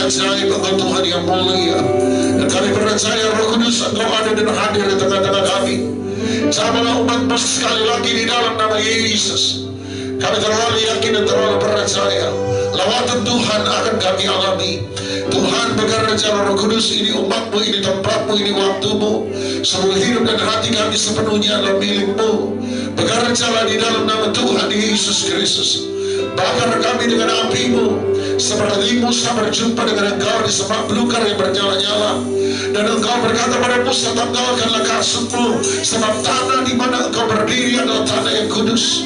ajaib Engkau Tuhan yang mulia. Dan kami percaya Roh Kudus Engkau ada dan hadir di tengah-tengah kami. Jamalah umat sekali lagi di dalam nama Yesus. Kami terlalu yakin dan terlalu percaya lawatan Tuhan akan kami alami. Tuhan bekerja, Roh Kudus, ini umatmu, ini tempatmu, ini waktumu. Seluruh hidup dan hati kami sepenuhnya adalah milikmu. Bekerjalah di dalam nama Tuhan Yesus Kristus. Bakar kami dengan apimu, seperti Musa berjumpa dengan engkau di semak belukar yang bernyala-nyala. Dan engkau berkata pada Musa, tanggalkanlah kasutmu, sebab tanah di mana engkau berdiri adalah tanah yang kudus.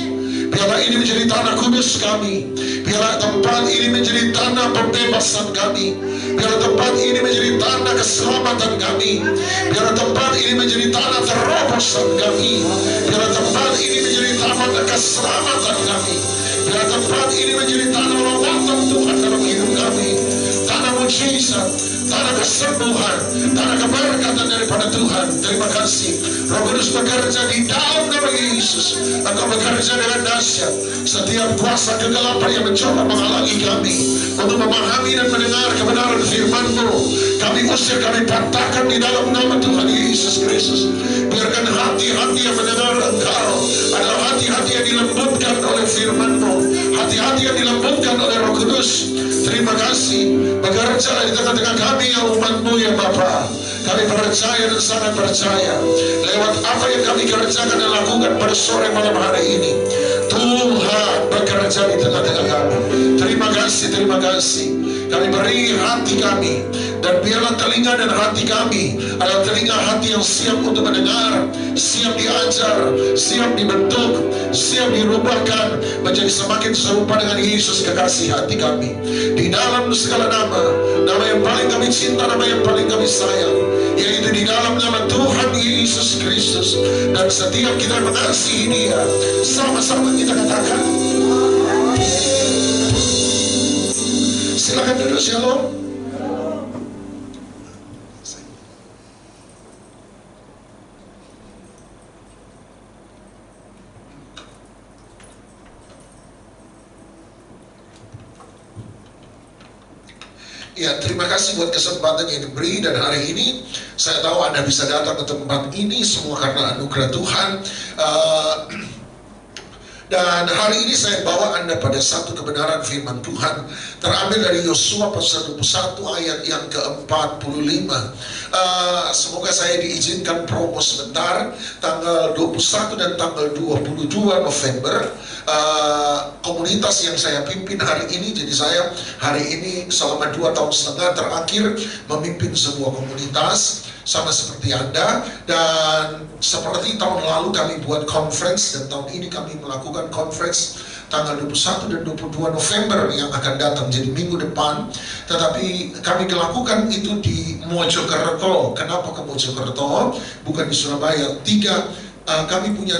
Biarlah ini menjadi tanah kudus kami. Biarlah tempat ini menjadi tanah pembebasan kami. Biarlah tempat ini menjadi tanah keselamatan kami. Biarlah tempat ini menjadi tanah terobosan kami. Biarlah tempat ini menjadi tanah keselamatan kami. Biarlah tempat ini menjadi tanah lawatan Tuhan dalam hidup kami. Tanah mujizat, tanah kesembuhan, tanah keberkatan daripada Tuhan. Terima kasih. Roh Kudus bekerja di dalam nama Yesus. Engkau bekerja dengan dahsyat. Setiap kuasa kegelapan yang mencoba menghalangi kami untuk memahami dan mendengar kebenaran firman-Mu, kami usir, kami patahkan di dalam nama Tuhan Yesus Kristus. Biarkan hati-hati yang mendengar Engkau adalah hati-hati yang dilembutkan oleh firman-Mu, hati-hati yang dilembutkan oleh Roh Kudus. Terima kasih. Bekerja di tengah-tengah kami yang umat-Mu ya Bapa. Kami percaya dan sangat percaya lewat apa yang kami kerjakan dan lakukan pada sore malam hari ini, Tuhan bekerja di tengah-tengah kami. Terima kasih, terima kasih. Kami beri hati kami, dan biarlah telinga dan hati kami adalah telinga hati yang siap untuk mendengar, siap diajar, siap dibentuk, siap dirubahkan menjadi semakin serupa dengan Yesus kekasih hati kami. Di dalam segala nama, nama yang paling kami cinta, nama yang paling kami sayang, yaitu di dalam nama Tuhan Yesus Kristus. Dan setiap kita mengasihi Dia, sama-sama kita katakan, silakan duduk. Shalom. Ya, terima kasih buat kesempatan yang diberi, dan hari ini saya tahu Anda bisa datang ke tempat ini semua karena anugerah Tuhan. Dan hari ini saya bawa Anda pada satu kebenaran firman Tuhan terambil dari Yosua pasal 21 ayat yang ke-45. Semoga saya diizinkan promo sebentar. Tanggal 21 dan tanggal 22 November komunitas yang saya pimpin hari ini. Jadi saya hari ini selama 2,5 tahun terakhir memimpin sebuah komunitas sama seperti Anda, dan seperti tahun lalu kami buat conference, dan tahun ini kami melakukan conference tanggal 21 dan 22 November yang akan datang, jadi minggu depan. Tetapi kami lakukan itu di Mojokerto. Kenapa ke Mojokerto? Bukan di Surabaya. Kami punya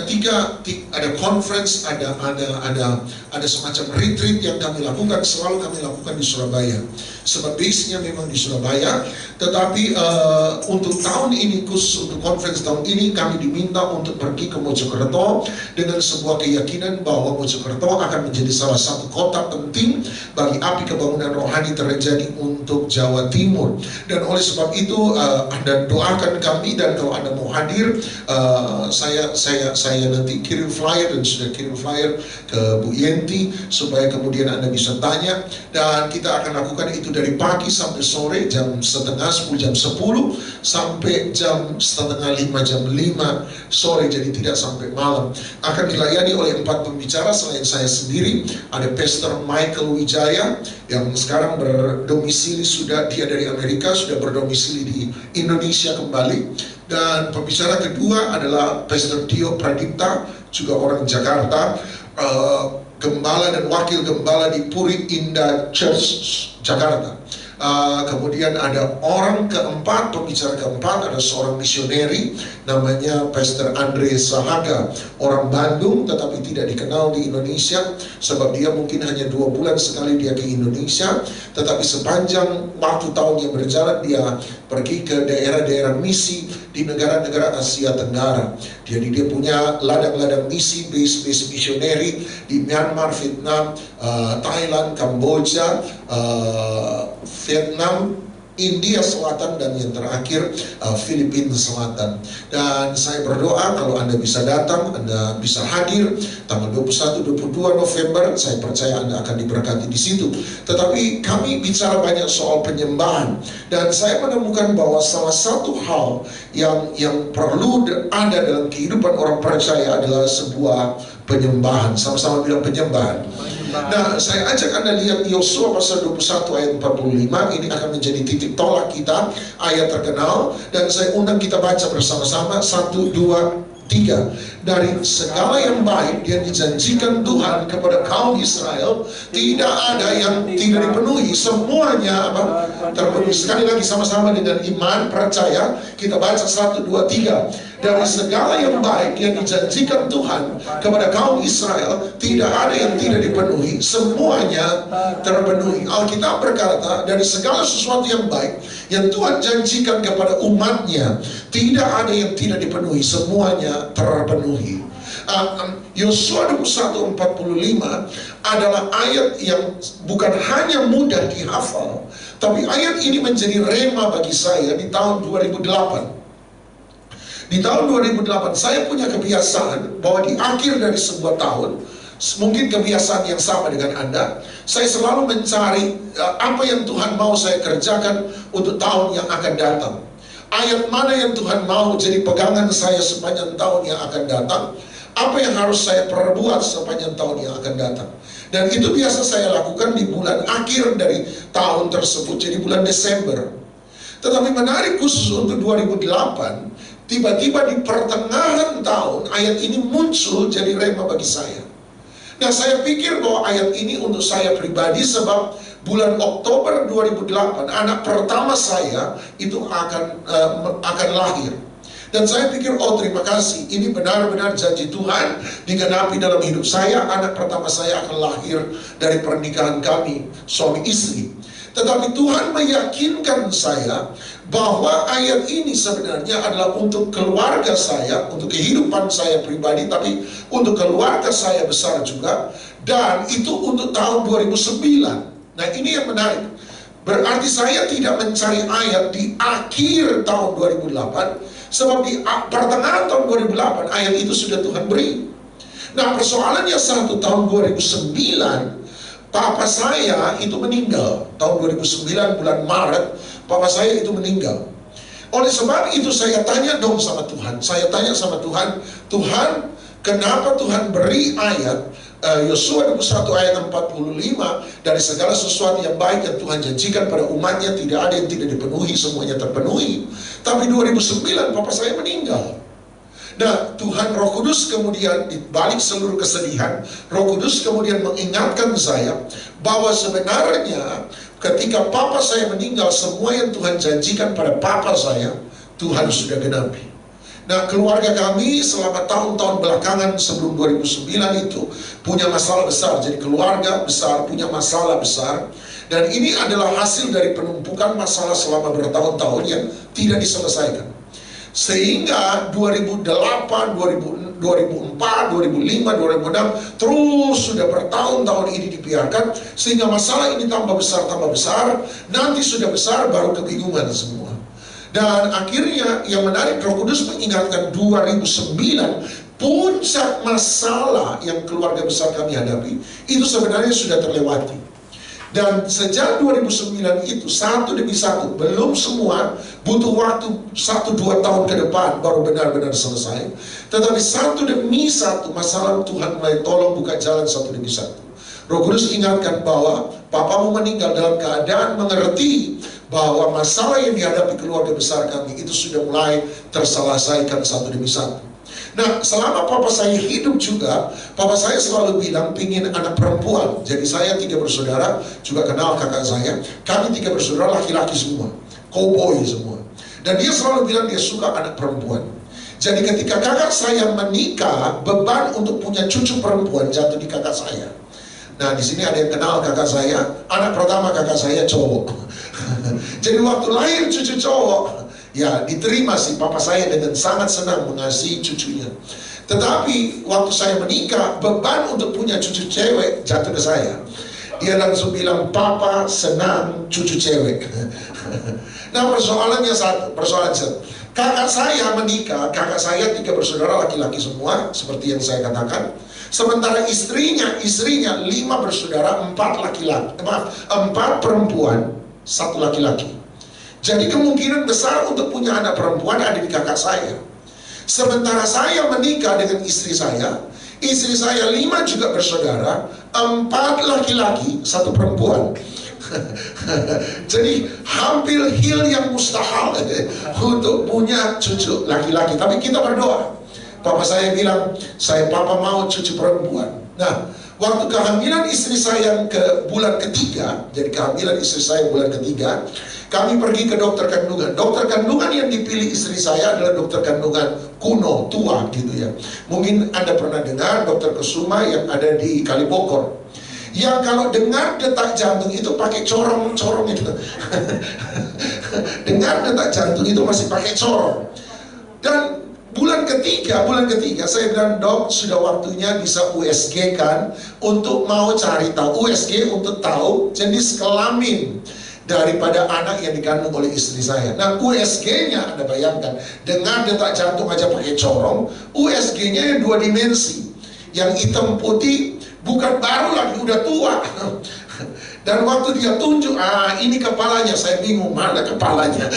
ada conference, ada semacam retreat yang kami lakukan, selalu kami lakukan di Surabaya. Sebab base-nya memang di Surabaya, tetapi untuk tahun ini, khusus untuk conference tahun ini, kami diminta untuk pergi ke Mojokerto dengan sebuah keyakinan bahwa Mojokerto akan menjadi salah satu kota penting bagi api kebangunan rohani terjadi untuk Jawa Timur. Dan oleh sebab itu Anda doakan kami, dan kalau Anda mau hadir, saya nanti kirim flyer, dan sudah kirim flyer ke Bu Yenti supaya kemudian Anda bisa tanya. Dan kita akan lakukan itu dari pagi sampai sore, jam 9:30, jam 10 sampai jam 4:30, jam 5 sore, jadi tidak sampai malam. Akan dilayani oleh 4 pembicara selain saya sendiri. Ada Pastor Michael Wijaya yang sekarang berdomisili, dia dari Amerika, sudah berdomisili di Indonesia kembali. Dan pembicara kedua adalah Pastor Tio Pradipta, juga orang Jakarta, gembala dan wakil gembala di Puri Indah Church Jakarta. Kemudian ada orang keempat, pembicara keempat, ada seorang misioneri namanya Pastor Andre Sahaga, orang Bandung tetapi tidak dikenal di Indonesia, sebab dia mungkin hanya 2 bulan sekali dia ke Indonesia, tetapi sepanjang waktu tahun yang berjalan dia pergi ke daerah-daerah misi di negara-negara Asia Tenggara. Jadi dia punya ladang-ladang misi, base-base misioneri di Myanmar, Vietnam, Thailand, Kamboja, Vietnam, India Selatan, dan yang terakhir Filipina Selatan. Dan saya berdoa kalau Anda bisa datang, Anda bisa hadir tanggal 21-22 November, saya percaya Anda akan diberkati di situ. Tetapi kami bicara banyak soal penyembahan, dan saya menemukan bahwa salah satu hal yang perlu ada dalam kehidupan orang percaya adalah sebuah penyembahan. Sama-sama bilang penyembahan. Nah, saya ajak Anda lihat Yosua pasal 21 ayat 45. Ini akan menjadi titik tolak kita, ayat terkenal, dan saya undang kita baca bersama-sama. 1, 2, 3. Dari segala yang baik yang dijanjikan Tuhan kepada kaum Israel, tidak ada yang tidak dipenuhi. Semuanya terpenuhi. Sekali lagi sama-sama dengan iman, percaya. Kita baca 1, 2, 3. Dari segala yang baik yang dijanjikan Tuhan kepada kaum Israel, tidak ada yang tidak dipenuhi. Semuanya terpenuhi. Alkitab berkata, dari segala sesuatu yang baik yang Tuhan janjikan kepada umatnya, tidak ada yang tidak dipenuhi. Semuanya terpenuhi. Yosua 21:45 adalah ayat yang bukan hanya mudah dihafal, tapi ayat ini menjadi rema bagi saya di tahun 2008. Di tahun 2008 saya punya kebiasaan bahwa di akhir dari sebuah tahun, mungkin kebiasaan yang sama dengan Anda, saya selalu mencari apa yang Tuhan mau saya kerjakan untuk tahun yang akan datang. Ayat mana yang Tuhan mau jadi pegangan saya sepanjang tahun yang akan datang. Apa yang harus saya perbuat sepanjang tahun yang akan datang. Dan itu biasa saya lakukan di bulan akhir dari tahun tersebut, jadi bulan Desember. Tetapi menarik khusus untuk 2008, tiba-tiba di pertengahan tahun ayat ini muncul jadi rema bagi saya. Nah, saya pikir bahwa ayat ini untuk saya pribadi sebab bulan Oktober 2008 anak pertama saya itu akan lahir. Dan saya pikir, oh terima kasih, ini benar-benar janji Tuhan digenapi dalam hidup saya. Anak pertama saya akan lahir dari pernikahan kami, suami istri. Tetapi Tuhan meyakinkan saya bahwa ayat ini sebenarnya adalah untuk keluarga saya, untuk kehidupan saya pribadi, tapi untuk keluarga saya besar juga. Dan itu untuk tahun 2009. Nah, ini yang menarik. Berarti saya tidak mencari ayat di akhir tahun 2008, sebab di pertengahan tahun 2008 ayat itu sudah Tuhan beri. Nah, persoalannya tahun 2009, papa saya itu meninggal. Tahun 2009 bulan Maret, papa saya itu meninggal. Oleh sebab itu saya tanya dong sama Tuhan. Saya tanya sama Tuhan, Tuhan, kenapa Tuhan beri ayat Yosua 21 ayat 45, dari segala sesuatu yang baik yang Tuhan janjikan pada umatnya, tidak ada yang tidak dipenuhi, semuanya terpenuhi. Tapi 2009 papa saya meninggal. Nah, Tuhan Roh Kudus kemudian di balik seluruh kesedihan, Roh Kudus kemudian mengingatkan saya bahwa sebenarnya ketika papa saya meninggal, semua yang Tuhan janjikan pada papa saya, Tuhan sudah genapi. Nah, keluarga kami selama tahun-tahun belakangan sebelum 2009 itu punya masalah besar. Jadi keluarga besar punya masalah besar. Dan ini adalah hasil dari penumpukan masalah selama bertahun-tahun yang tidak diselesaikan. Sehingga 2008, 2004, 2005, 2006 terus sudah bertahun-tahun ini dibiarkan, sehingga masalah ini tambah besar, nanti sudah besar baru kebingungan semua. Dan akhirnya yang menarik, Roh Kudus mengingatkan 2009 puncak masalah yang keluarga besar kami hadapi itu sebenarnya sudah terlewati. Dan sejak 2009 itu satu demi satu, belum semua, butuh waktu 1-2 tahun ke depan baru benar-benar selesai. Tetapi satu demi satu masalah Tuhan mulai tolong buka jalan satu demi satu. Roh Kudus ingatkan bahwa papamu meninggal dalam keadaan mengerti bahwa masalah yang dihadapi keluarga besar kami itu sudah mulai terselesaikan satu demi satu. Nah, selama papa saya hidup juga, papa saya selalu bilang pingin anak perempuan. Jadi saya 3 bersaudara, juga kenal kakak saya. Kami 3 bersaudara laki-laki semua, cowboy semua. Dan dia selalu bilang dia suka anak perempuan. Jadi ketika kakak saya menikah, beban untuk punya cucu perempuan jatuh di kakak saya. Nah, di sini ada yang kenal kakak saya. Anak pertama kakak saya cowok. Jadi waktu lahir cucu cowok, ya diterima sih papa saya dengan sangat senang mengasihi cucunya. Tetapi waktu saya menikah, beban untuk punya cucu cewek jatuh ke saya. Dia langsung bilang, papa senang cucu cewek. Nah persoalannya persoalan satu. Kakak saya menikah, kakak saya 3 bersaudara laki-laki semua, seperti yang saya katakan. Sementara istrinya 5 bersaudara, 4 laki-laki, 4 perempuan, 1 laki-laki. Jadi kemungkinan besar untuk punya anak perempuan ada di kakak saya. Sementara saya menikah dengan istri saya 5 juga bersaudara, 4 laki-laki, 1 perempuan. Jadi hampir hil yang mustahil untuk punya cucu laki-laki. Tapi kita berdoa. Papa saya bilang, papa mau cucu perempuan. Nah, waktu kehamilan istri saya ke bulan ketiga, jadi kehamilan istri saya bulan ketiga, kami pergi ke dokter kandungan. Dokter kandungan yang dipilih istri saya adalah dokter kandungan kuno, tua gitu ya. Mungkin Anda pernah dengar dokter Kusuma yang ada di Kalibokor. Yang kalau dengar detak jantung itu pakai corong itu. Dengar detak jantung itu masih pakai corong. Dan bulan ketiga saya bilang, dok, sudah waktunya bisa USG kan, untuk mau cari tahu USG untuk tahu jenis kelamin daripada anak yang dikandung oleh istri saya. Nah USG-nya Anda bayangkan, dengar detak jantung aja pakai corong, USG-nya yang 2 dimensi, yang hitam putih. Bukan baru lagi, udah tua. Dan waktu dia tunjuk, ini kepalanya, saya bingung mana kepalanya.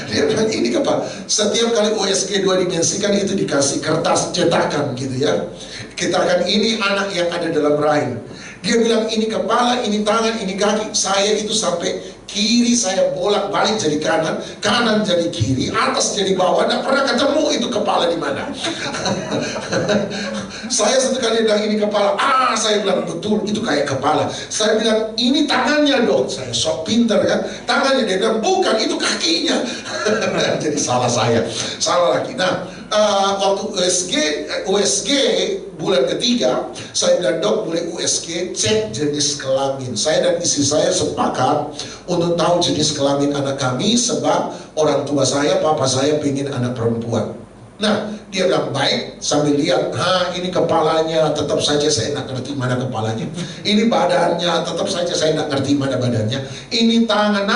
Dia bilang ini kepala. Setiap kali USG 2 dimensi kan itu dikasih kertas cetakan gitu ya. Kita kan ini anak yang ada dalam rahim. Dia bilang ini kepala, ini tangan, ini kaki. Saya itu sampai kiri saya bolak-balik jadi kanan, kanan jadi kiri, atas jadi bawah. Nggak pernah ketemu itu kepala di mana. Saya satu kali bilang ini kepala, saya bilang betul itu kayak kepala. Saya bilang ini tangannya dok, saya sok pinter kan, tangannya. Dia bilang bukan, itu kakinya. Jadi salah saya, salah lagi. Nah waktu USG bulan ketiga, saya bilang dok boleh USG cek jenis kelamin. Saya dan istri saya sepakat untuk tahu jenis kelamin anak kami, sebab orang tua saya, papa saya pengen anak perempuan. Nah dia bilang baik, sambil lihat, ini kepalanya, tetap saja saya nggak ngerti mana kepalanya. Ini badannya, tetap saja saya nggak ngerti mana badannya. Ini tangan,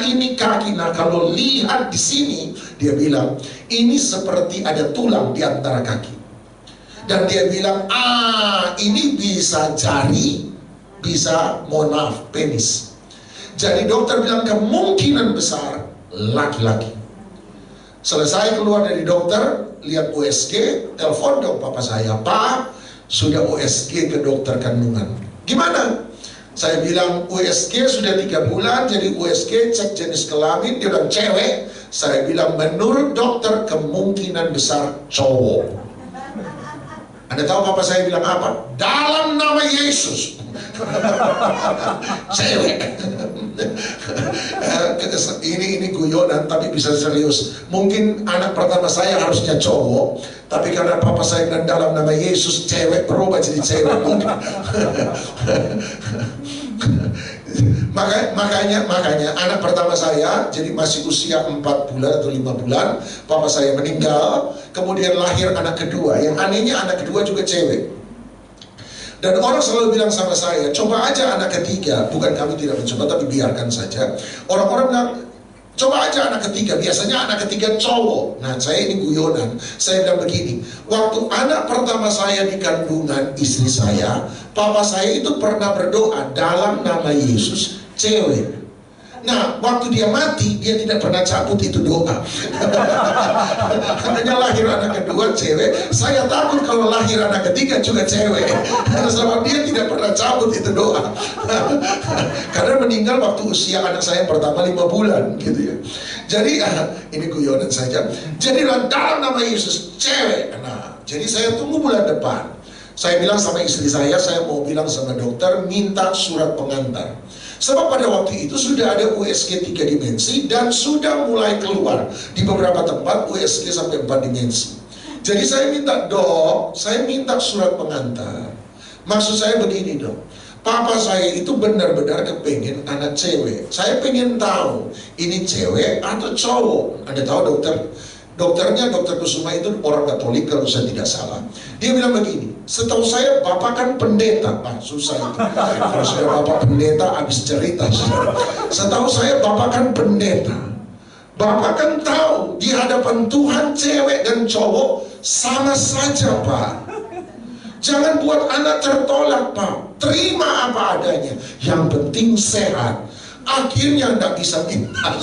ini kaki. Nah kalau lihat di sini, dia bilang ini seperti ada tulang di antara kaki. Dan dia bilang, ini bisa jari, bisa, mohon maaf, penis. Jadi dokter bilang kemungkinan besar laki-laki. Selesai keluar dari dokter, lihat USG, telepon dong papa saya, Pak, sudah USG ke dokter kandungan. Gimana? Saya bilang USG sudah 3 bulan, jadi USG cek jenis kelamin. Dia bilang cewek. Saya bilang menurut dokter kemungkinan besar cowok. Anda tahu papa saya bilang apa? Dalam nama Yesus. Cewek. Ini guyonan tapi bisa serius. Mungkin anak pertama saya harusnya cowok, tapi karena papa saya bilang dalam nama Yesus cewek, berubah jadi cewek. Mungkin. Makanya anak pertama saya jadi masih usia 4 bulan atau 5 bulan, papa saya meninggal. Kemudian lahir anak kedua. Yang anehnya anak kedua juga cewek. Dan orang selalu bilang sama saya, coba aja anak ketiga. Bukan kami tidak mencoba, tapi biarkan saja. Orang-orang bilang, coba aja anak ketiga. Biasanya anak ketiga cowok. Nah saya ini guyonan. Saya bilang begini, waktu anak pertama saya di kandungan istri saya, papa saya itu pernah berdoa dalam nama Yesus cewek. Nah waktu dia mati, dia tidak pernah cabut itu doa. Hanya lahir anak kedua cewek. Saya takut kalau lahir anak ketiga juga cewek. Sebab dia tidak pernah cabut itu doa. Karena meninggal waktu usia anak saya pertama 5 bulan gitu ya. Jadi ini guyonan saja. Jadi dalam nama Yesus cewek. Nah jadi saya tunggu bulan depan. Saya bilang sama istri saya mau bilang sama dokter minta surat pengantar. Sebab pada waktu itu sudah ada USG 3 dimensi dan sudah mulai keluar di beberapa tempat USG sampai 4 dimensi. Jadi saya minta, dok, saya minta surat pengantar. Maksud saya begini dok, papa saya itu benar-benar kepengen anak cewek. Saya pengen tahu ini cewek atau cowok. Anda tahu dokter Dokternya, Dokter Kusuma itu orang Katolik kalau saya tidak salah. Dia bilang begini, setahu saya Bapak kan pendeta. Susah itu. Kalau sudah Bapak pendeta, habis cerita. Setahu saya Bapak kan pendeta. Bapak kan tahu di hadapan Tuhan cewek dan cowok sama saja, Pak. Jangan buat anak tertolak, Pak. Terima apa adanya. Yang penting sehat. Akhirnya tidak bisa minta.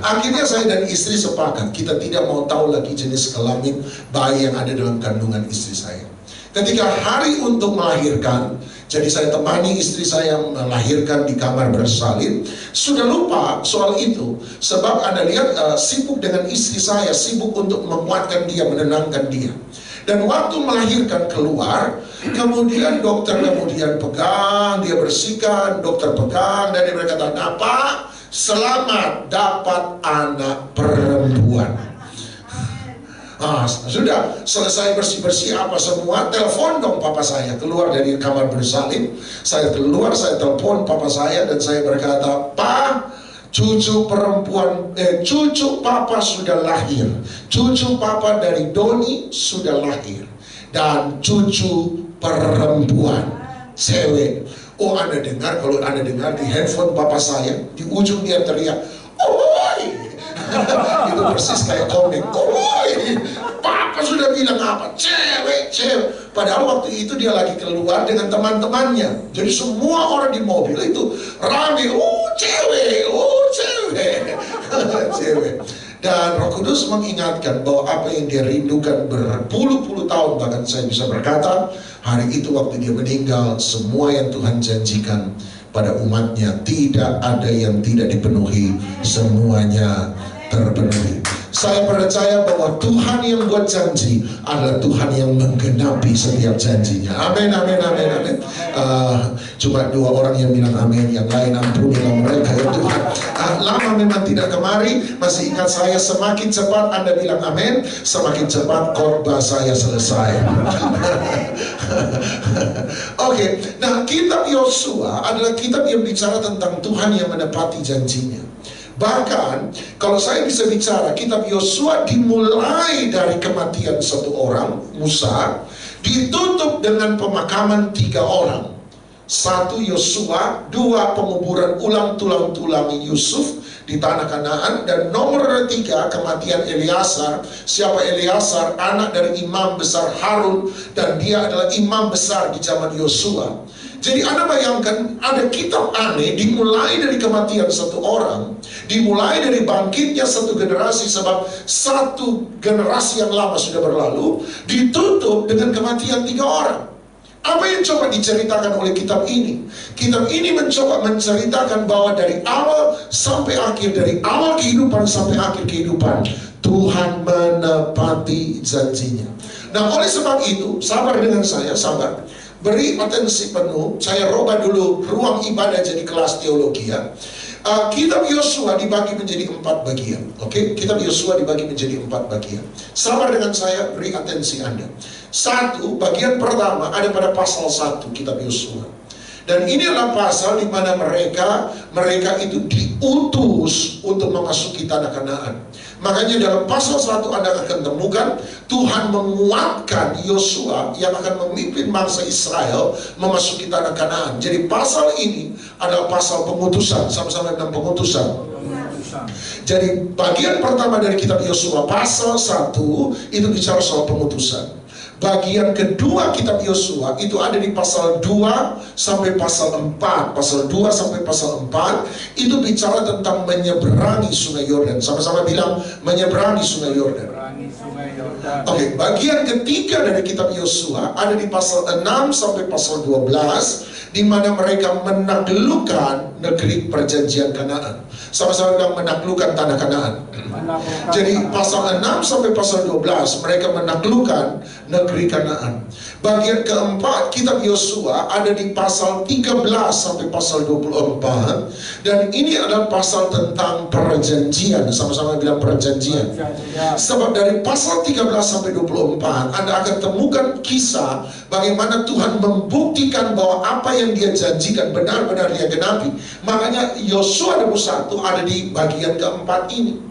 Akhirnya saya dan istri sepakat, kita tidak mau tahu lagi jenis kelamin bayi yang ada dalam kandungan istri saya. Ketika hari untuk melahirkan, jadi saya temani istri saya melahirkan di kamar bersalin. Sudah lupa soal itu, sebab Anda lihat sibuk dengan istri saya, sibuk untuk menguatkan dia, menenangkan dia. Dan waktu melahirkan keluar, kemudian dokter pegang, dia bersihkan, dokter pegang, dan dia berkata, "Nah, Pak, selamat dapat anak perempuan." Sudah selesai bersih-bersih apa semua, telepon dong papa saya, keluar dari kamar bersalin. Saya keluar, saya telepon papa saya, dan saya berkata, "Pak, cucu papa sudah lahir. Cucu papa dari Doni sudah lahir. Dan cucu perempuan, cewek." Oh, Anda dengar, kalau Anda dengar di handphone papa saya, di ujung dia teriak, "Oi!" Itu persis kayak komik. "Oi! Papa sudah bilang apa? Cewek. Padahal waktu itu dia lagi keluar dengan teman-temannya. Jadi semua orang di mobil itu rame. Cewek. Cewek. Dan Roh Kudus mengingatkan bahwa apa yang dia rindukan berpuluh-puluh tahun, bahkan saya bisa berkata, hari itu waktu dia meninggal, semua yang Tuhan janjikan pada umatnya, tidak ada yang tidak dipenuhi, semuanya terpenuhi. Saya percaya bahwa Tuhan yang buat janji adalah Tuhan yang menggenapi setiap janjinya. Amin, amin, amin, amin. Cuma 2 orang yang bilang amin, yang lain ampunilah mereka ya Tuhan. Lama memang tidak kemari, masih ingat saya, semakin cepat Anda bilang amin, semakin cepat khotbah saya selesai. Oke, nah kitab Yosua adalah kitab yang bicara tentang Tuhan yang menepati janjinya. Bahkan kalau saya bisa bicara, kitab Yosua dimulai dari kematian satu orang, Musa, ditutup dengan pemakaman 3 orang. 1 Yosua, 2 penguburan ulang tulang-tulang Yusuf di tanah Kanaan, dan nomor 3 kematian Eleazar. Siapa Eleazar? Anak dari imam besar Harun, dan dia adalah imam besar di zaman Yosua. Jadi Anda bayangkan, ada kitab aneh dimulai dari kematian satu orang, dimulai dari bangkitnya satu generasi, sebab satu generasi yang lama sudah berlalu, ditutup dengan kematian 3 orang. Apa yang coba diceritakan oleh kitab ini? Kitab ini mencoba menceritakan bahwa dari awal sampai akhir, dari awal kehidupan sampai akhir kehidupan, Tuhan menepati janjinya. Nah, oleh sebab itu, sabar dengan saya, sabar. Beri atensi penuh. Saya robah dulu ruang ibadah jadi kelas teologi ya. Kitab Yosua dibagi menjadi 4 bagian. Oke, kitab Yosua dibagi menjadi 4 bagian. Sabar dengan saya, beri atensi Anda. 1, bagian pertama ada pada pasal 1 kitab Yosua. Dan ini adalah pasal di mana mereka itu diutus untuk memasuki tanah Kanaan. Makanya dalam pasal 1 Anda akan temukan Tuhan menguatkan Yosua yang akan memimpin bangsa Israel memasuki tanah Kanaan. Jadi pasal ini adalah pasal pengutusan, sama-sama dengan pengutusan. Jadi bagian pertama dari kitab Yosua, pasal 1 itu bicara soal pengutusan. Bagian kedua kitab Yosua itu ada di pasal 2 sampai pasal 4. Pasal 2 sampai pasal 4 itu bicara tentang menyeberangi sungai Yordan. Sama-sama bilang menyeberangi sungai Yordan. Oke, bagian ketiga dari kitab Yosua ada di pasal 6 sampai pasal 12, di mana mereka menaklukkan negeri perjanjian Kanaan. Sama-sama bilang menaklukkan tanah Kanaan. Jadi pasal 6 sampai pasal 12 mereka menaklukkan negeri Kanaan. Bagian keempat kitab Yosua ada di pasal 13 sampai pasal 24, dan ini adalah pasal tentang perjanjian. Sama-sama bilang perjanjian. Sebab dari pasal 13 sampai 24 Anda akan temukan kisah bagaimana Tuhan membuktikan bahwa apa yang dia janjikan benar-benar dia genapi. Makanya Yosua 21 ada di bagian keempat ini.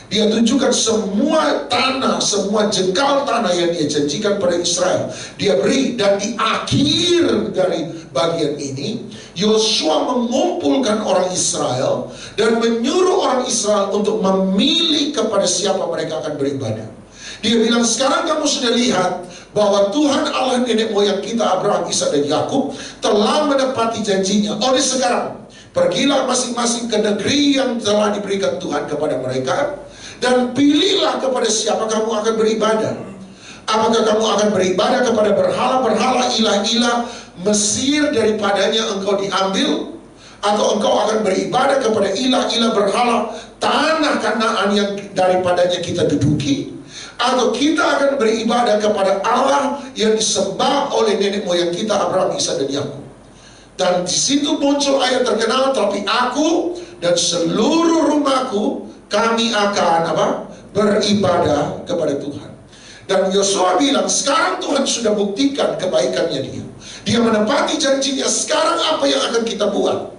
Dia tunjukkan semua tanah, semua jengkal tanah yang dia janjikan pada Israel, dia beri. Dan di akhir dari bagian ini, Yosua mengumpulkan orang Israel dan menyuruh orang Israel untuk memilih kepada siapa mereka akan beribadah. Dia bilang, sekarang kamu sudah lihat bahwa Tuhan Allah nenek moyang kita Abraham, Ishak dan Yakub telah menepati janjinya. Oleh sekarang, pergilah masing-masing ke negeri yang telah diberikan Tuhan kepada mereka, dan pilihlah kepada siapa kamu akan beribadah. Apakah kamu akan beribadah kepada berhala-berhala, ilah-ilah Mesir daripadanya engkau diambil, atau engkau akan beribadah kepada ilah-ilah berhala tanah Kanaan yang daripadanya kita duduki, atau kita akan beribadah kepada Allah yang disembah oleh nenek moyang kita Abraham, Ishak dan Yakub. Dan di situ muncul ayat terkenal, tapi aku dan seluruh rumahku kami akan beribadah kepada Tuhan. Dan Yosua bilang, sekarang Tuhan sudah buktikan kebaikannya dia. Dia menepati janjinya. Sekarang apa yang akan kita buat?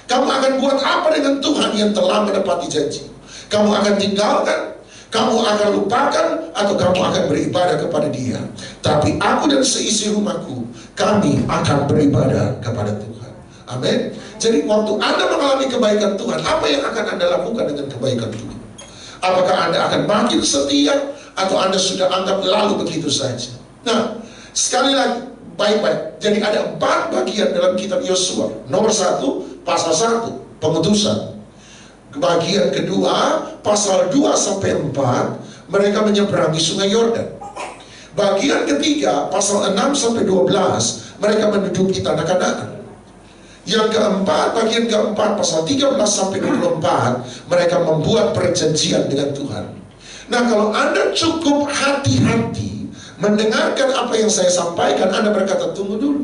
Kamu akan buat apa dengan Tuhan yang telah menepati janji? Kamu akan tinggalkan? Kamu akan lupakan? Atau kamu akan beribadah kepada dia? Tapi aku dan seisi rumahku, kami akan beribadah kepada Tuhan. Amin. Jadi waktu Anda mengalami kebaikan Tuhan, apa yang akan Anda lakukan dengan kebaikan Tuhan? Apakah Anda akan makin setia, atau Anda sudah anggap lalu begitu saja? Nah, sekali lagi, baik-baik. Jadi ada 4 bagian dalam kitab Yosua. Nomor 1, pasal 1, pengutusan. Bagian kedua, pasal 2 sampai 4, mereka menyeberangi sungai Yordan. Bagian ketiga, pasal 6 sampai 12, mereka menduduki tanah Kanaan. Yang keempat, bagian keempat, pasal 13 sampai 24, mereka membuat perjanjian dengan Tuhan. Nah, kalau Anda cukup hati-hati mendengarkan apa yang saya sampaikan, Anda berkata, tunggu dulu,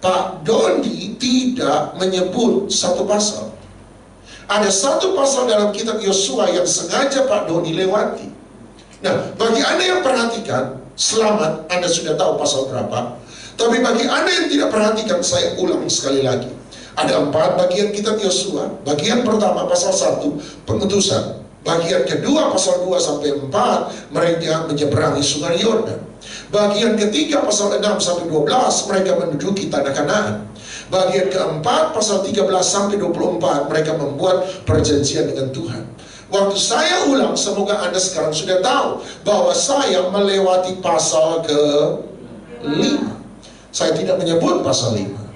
Pak Doni tidak menyebut satu pasal. Ada satu pasal dalam kitab Yosua yang sengaja Pak Doni lewati. Nah, bagi Anda yang perhatikan, selamat, Anda sudah tahu pasal berapa. Tapi bagi Anda yang tidak perhatikan, saya ulang sekali lagi. Ada 4 bagian kitab Yosua. Bagian pertama pasal 1, pengutusan. Bagian kedua pasal 2 sampai 4, mereka menyeberangi sungai Yordan. Bagian ketiga pasal 6 sampai 12, mereka menduduki tanah Kanaan. Bagian keempat pasal 13 sampai 24, mereka membuat perjanjian dengan Tuhan. Waktu saya ulang, semoga Anda sekarang sudah tahu bahwa saya melewati pasal ke-5. Saya tidak menyebut pasal 5.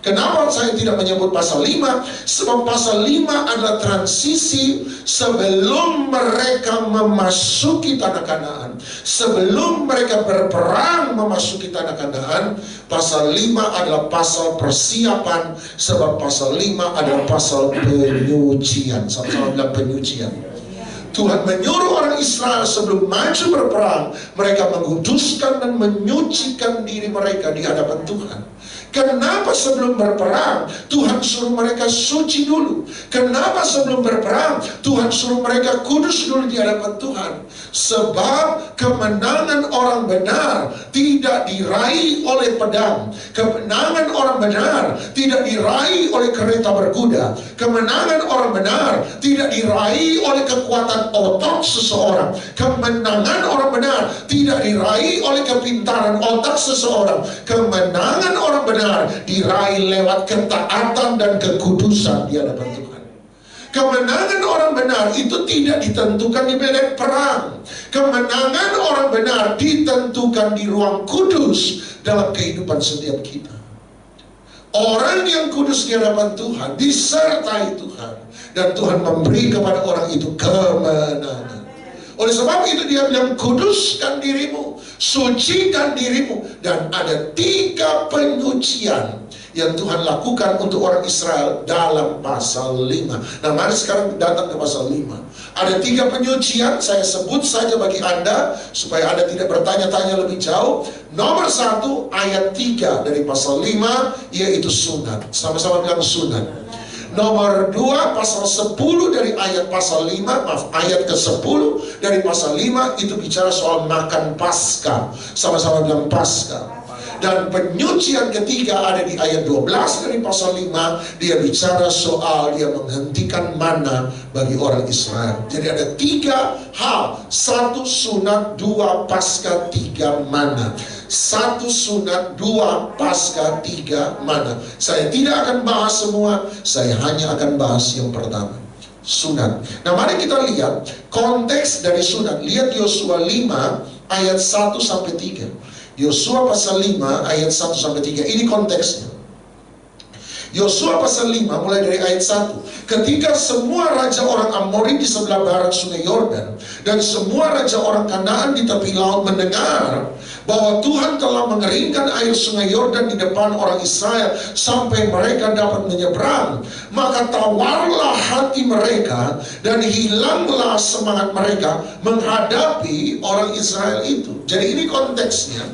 Kenapa saya tidak menyebut pasal 5? Sebab pasal 5 adalah transisi sebelum mereka memasuki tanah Kanaan. Sebelum mereka berperang memasuki tanah Kanaan, pasal 5 adalah pasal persiapan. Sebab pasal 5 adalah pasal penyucian. Sama-sama bilang penyucian. Tuhan menyuruh orang Israel sebelum maju berperang, mereka menguduskan dan menyucikan diri mereka di hadapan Tuhan. Kenapa sebelum berperang Tuhan suruh mereka suci dulu? Kenapa sebelum berperang Tuhan suruh mereka kudus dulu di hadapan Tuhan? Sebab kemenangan orang benar tidak diraih oleh pedang. Kemenangan orang benar tidak diraih oleh kereta berkuda. Kemenangan orang benar tidak diraih oleh kekuatan otot seseorang. Kemenangan orang benar tidak diraih oleh kepintaran otak seseorang. Kemenangan orang benar diraih lewat ketaatan dan kekudusan di hadapan Tuhan. Kemenangan orang benar itu tidak ditentukan di medan perang. Kemenangan orang benar ditentukan di ruang kudus dalam kehidupan setiap kita. Orang yang kudus di hadapan Tuhan disertai Tuhan, dan Tuhan memberi kepada orang itu kemenangan. Oleh sebab itu dia bilang, kuduskan dirimu, sucikan dirimu. Dan ada 3 penyucian yang Tuhan lakukan untuk orang Israel dalam pasal 5. Nah, mari sekarang datang ke pasal 5. Ada 3 penyucian, saya sebut saja bagi Anda supaya Anda tidak bertanya-tanya lebih jauh. Nomor 1, ayat 3 dari pasal 5, yaitu sunat. Sama-sama bilang sunat. Nomor 2, pasal 10 dari ayat pasal 5, ayat ke-10 dari pasal 5 itu bicara soal makan Paskah. Sama-sama bilang Paskah. Dan penyucian ketiga ada di ayat 12 dari pasal 5. Dia bicara soal dia menghentikan mana bagi orang Israel. Jadi ada 3 hal. 1 sunat, 2 Paskah, 3 mana. 1 sunat, 2 Paskah, 3 mana. Saya tidak akan bahas semua, saya hanya akan bahas yang pertama, sunat. Nah, mari kita lihat konteks dari sunat. Lihat Yosua 5 ayat 1 sampai 3. Yosua pasal 5 ayat 1 sampai 3. Ini konteksnya. Yosua pasal 5 mulai dari ayat 1. Ketika semua raja orang Amori di sebelah barat sungai Yordan dan semua raja orang Kanaan di tepi laut mendengar bahwa Tuhan telah mengeringkan air sungai Yordan di depan orang Israel sampai mereka dapat menyeberang, maka tawarlah hati mereka dan hilanglah semangat mereka menghadapi orang Israel itu. Jadi ini konteksnya.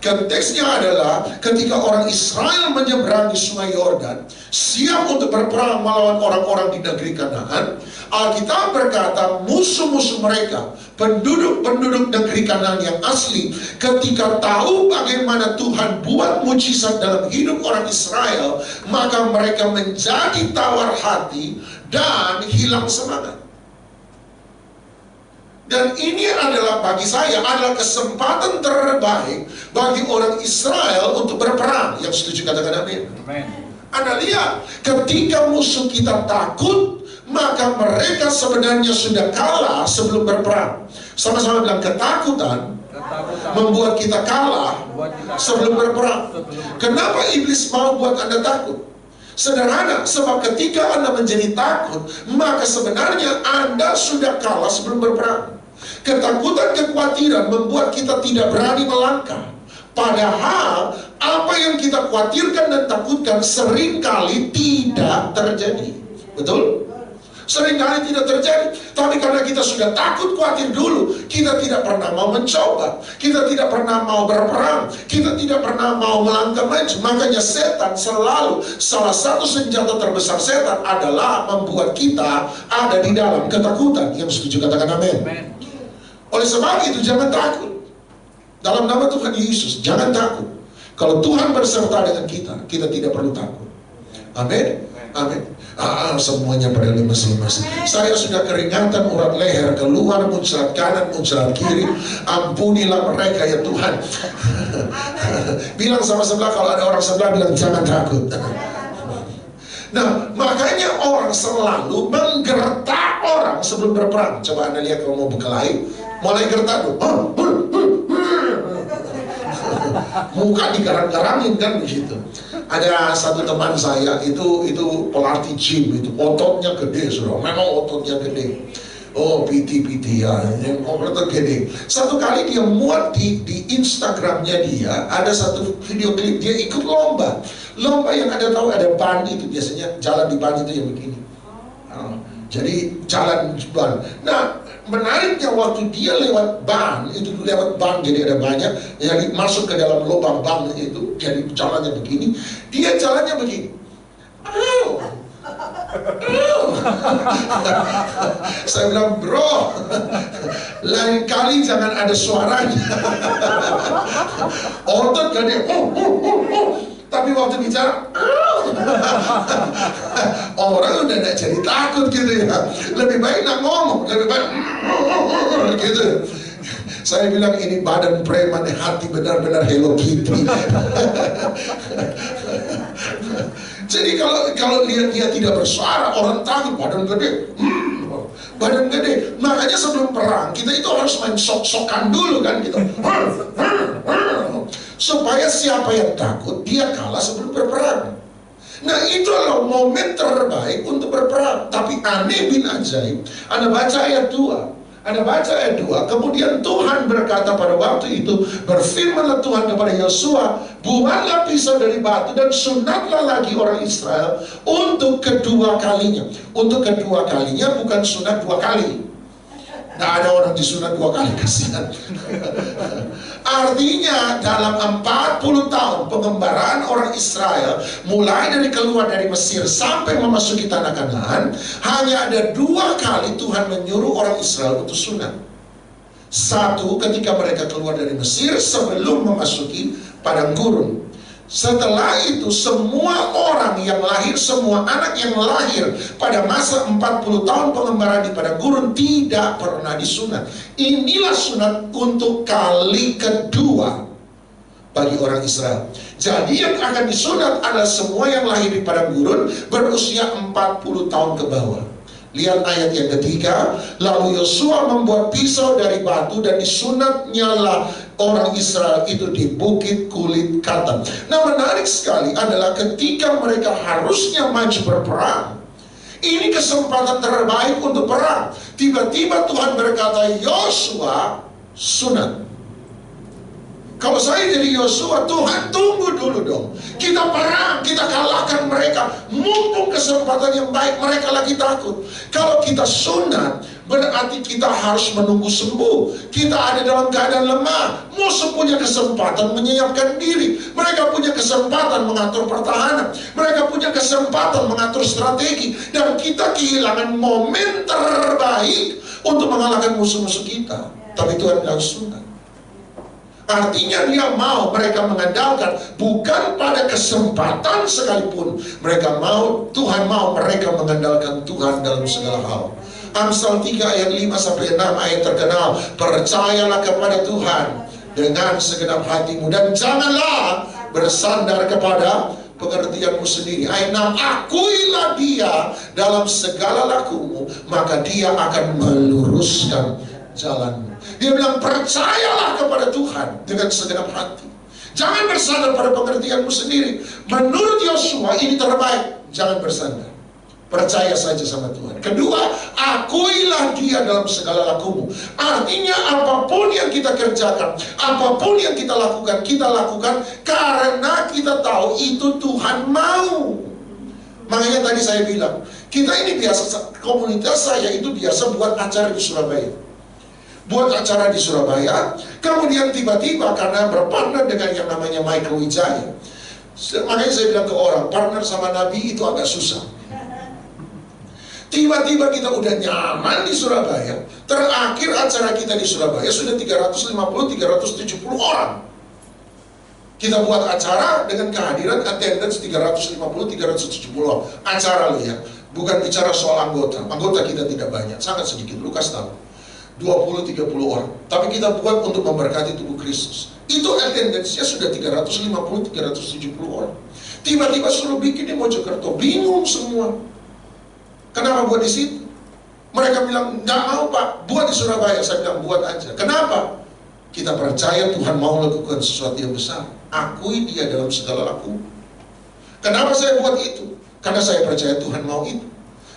Konteksnya adalah ketika orang Israel menyeberangi sungai Yordan, siap untuk berperang melawan orang-orang di negeri Kanaan, Alkitab berkata musuh-musuh mereka, penduduk-penduduk negeri Kanaan yang asli, ketika tahu bagaimana Tuhan buat mujizat dalam hidup orang Israel, maka mereka menjadi tawar hati dan hilang semangat. Dan ini adalah bagi saya adalah kesempatan terbaik bagi orang Israel untuk berperang. Yang setuju katakan amin. Anda lihat, ketika musuh kita takut, maka mereka sebenarnya sudah kalah sebelum berperang. Sama-sama bilang, ketakutan membuat kita kalah sebelum berperang. Kenapa iblis mau buat Anda takut? Sederhana, sebab ketika Anda menjadi takut, maka sebenarnya Anda sudah kalah sebelum berperang. Ketakutan, kekhawatiran membuat kita tidak berani melangkah. Padahal apa yang kita khawatirkan dan takutkan seringkali tidak terjadi. Betul? Seringkali tidak terjadi. Tapi karena kita sudah takut, khawatir dulu, kita tidak pernah mau mencoba, kita tidak pernah mau berperang, kita tidak pernah mau melangkah maju. Makanya setan selalu, salah satu senjata terbesar setan adalah membuat kita ada di dalam ketakutan. Yang setuju katakan amin. Oleh sebab itu jangan takut. Dalam nama Tuhan Yesus, jangan takut. Kalau Tuhan berserta dengan kita, kita tidak perlu takut. Amin. Amin. Semuanya pada lemas-lemas. Saya sudah keringatan, urat leher keluar, muncrat kanan, muncrat kiri. Ampunilah mereka ya Tuhan. Bilang sama sebelah, kalau ada orang sebelah bilang jangan takut. Nah, makanya orang selalu menggertak orang sebelum berperang. Coba Anda lihat kalau mau berkelahi, mulai gertak tuh. Muka digarang-garangin kan begitu. Ada satu teman saya itu pelatih gym, itu ototnya gede, sudah. Memang ototnya gede. Oh, PT ya, yang ototnya gede. Satu kali dia muat di Instagramnya dia, ada satu video klip dia ikut lomba. Lomba yang Anda tahu ada ban itu, biasanya jalan di ban itu yang begini. Jadi jalan ban. Nah, menariknya waktu dia lewat ban, itu lewat ban jadi ada banyak, jadi masuk ke dalam lubang ban itu, jadi jalannya begini, dia jalannya begini. Saya bilang, bro, lain kali jangan ada suaranya. Otot gak dia, tapi waktu bicara, orang udah gak jadi takut gitu ya. Lebih baik nak ngomong, lebih baik gitu. Saya bilang ini badan preman, hati benar-benar Hello Kitty. Jadi kalau dia tidak bersuara, orang takut, badan gede. Badan gede. Makanya sebelum perang, kita itu harus main sok-sokan dulu kan gitu. Supaya siapa yang takut, dia kalah sebelum berperang. Nah, itu adalah momen terbaik untuk berperang. Tapi aneh bin ajaib, Anda baca ayat 2. Anda baca ayat 2, kemudian Tuhan berkata pada waktu itu, berfirmanlah Tuhan kepada Yosua, buanglah pisau dari batu dan sunatlah lagi orang Israel untuk kedua kalinya. Untuk kedua kalinya, bukan sunat 2 kali. Nah, ada orang disunat 2 kali, kasihan. Artinya dalam 40 tahun pengembaraan orang Israel, mulai dari keluar dari Mesir sampai memasuki tanah Kanaan, hanya ada 2 kali Tuhan menyuruh orang Israel untuk sunat. Satu, ketika mereka keluar dari Mesir sebelum memasuki padang gurun. Setelah itu semua orang yang lahir, semua anak yang lahir pada masa 40 tahun pengembaraan di padang gurun tidak pernah disunat. Inilah sunat untuk kali kedua bagi orang Israel. Jadi yang akan disunat adalah semua yang lahir di padang gurun berusia 40 tahun ke bawah. Lihat ayat yang ketiga. Lalu Yosua membuat pisau dari batu dan disunatnya lah orang Israel itu di bukit kulit katan. Nah, menarik sekali adalah ketika mereka harusnya maju berperang, ini kesempatan terbaik untuk perang. Tiba-tiba Tuhan berkata, Yosua sunat. Kalau saya jadi Yosua, Tuhan tunggu dulu dong. Kita perang, kita kalahkan mereka. Mumpung kesempatan yang baik, mereka lagi takut. Kalau kita sunat, berarti kita harus menunggu sembuh. Kita ada dalam keadaan lemah. Musuh punya kesempatan menyiapkan diri. Mereka punya kesempatan mengatur pertahanan. Mereka punya kesempatan mengatur strategi. Dan kita kehilangan momen terbaik untuk mengalahkan musuh-musuh kita. Tapi Tuhan bilang sunat. Artinya dia mau mereka mengandalkan bukan pada kesempatan sekalipun. Mereka mau, Tuhan mau mereka mengandalkan Tuhan dalam segala hal. Amsal 3 ayat 5 sampai 6 ayat terkenal. Percayalah kepada Tuhan dengan segenap hatimu dan janganlah bersandar kepada pengertianmu sendiri. Ayat 6, akuilah dia dalam segala lakumu, maka dia akan meluruskan jalanmu. Dia bilang percayalah kepada Tuhan dengan segenap hati. Jangan bersandar pada pengertianmu sendiri. Menurut Yosua ini terbaik. Jangan bersandar. Percaya saja sama Tuhan. Kedua, akuilah dia dalam segala lakumu. Artinya apapun yang kita kerjakan, apapun yang kita lakukan karena kita tahu itu Tuhan mau. Makanya tadi saya bilang, kita ini biasa, komunitas saya itu biasa buat acara di Surabaya. Buat acara di Surabaya, kemudian tiba-tiba karena berpartner dengan yang namanya Michael Wijaya. Makanya saya bilang ke orang, partner sama Nabi itu agak susah. Tiba-tiba kita udah nyaman di Surabaya. Terakhir acara kita di Surabaya sudah 350-370 orang. Kita buat acara dengan kehadiran attendance 350-370 orang. Acara loh ya, bukan bicara soal anggota. Anggota kita tidak banyak, sangat sedikit. Lukas tahu 20-30 orang. Tapi kita buat untuk memberkati tubuh Kristus. Itu attendance-nya sudah 350-370 orang. Tiba-tiba suruh bikin di Mojokerto, bingung semua. Kenapa buat di situ? Mereka bilang, nggak mau Pak, buat di Surabaya. Saya bilang, buat aja. Kenapa? Kita percaya Tuhan mau lakukan sesuatu yang besar. Akui dia dalam segala laku. Kenapa saya buat itu? Karena saya percaya Tuhan mau itu.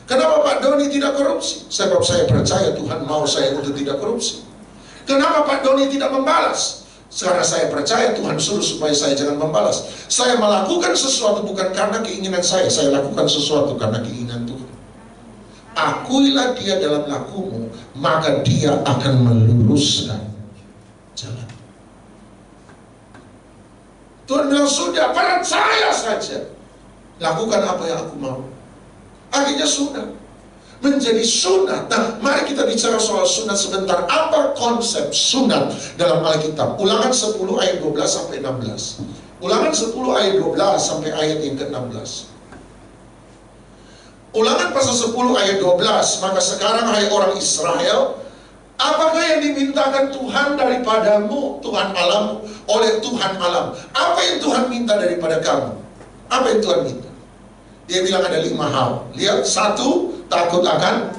Kenapa Pak Doni tidak korupsi? Sebab saya percaya Tuhan mau saya untuk tidak korupsi. Kenapa Pak Doni tidak membalas? Karena saya percaya Tuhan suruh supaya saya jangan membalas. Saya melakukan sesuatu bukan karena keinginan saya lakukan sesuatu karena keinginan Tuhan. Akuilah dia dalam lakumu, maka dia akan meluruskan jalan. Tuhan bilang, sudah, percaya saja. Lakukan apa yang aku mau. Akhirnya sunat. Menjadi sunat. Nah, mari kita bicara soal sunat sebentar. Apa konsep sunat dalam Alkitab? Ulangan 10 ayat 12 sampai 16. Ulangan 10 ayat 12 sampai ayat yang ke-16. Ulangan pasal 10 ayat 12. Maka sekarang hai orang Israel, apakah yang dimintakan Tuhan daripadamu, Tuhan alam, oleh Tuhan alam? Apa yang Tuhan minta daripada kamu? Apa yang Tuhan minta? Dia bilang ada 5 hal. Lihat, 1, takut akan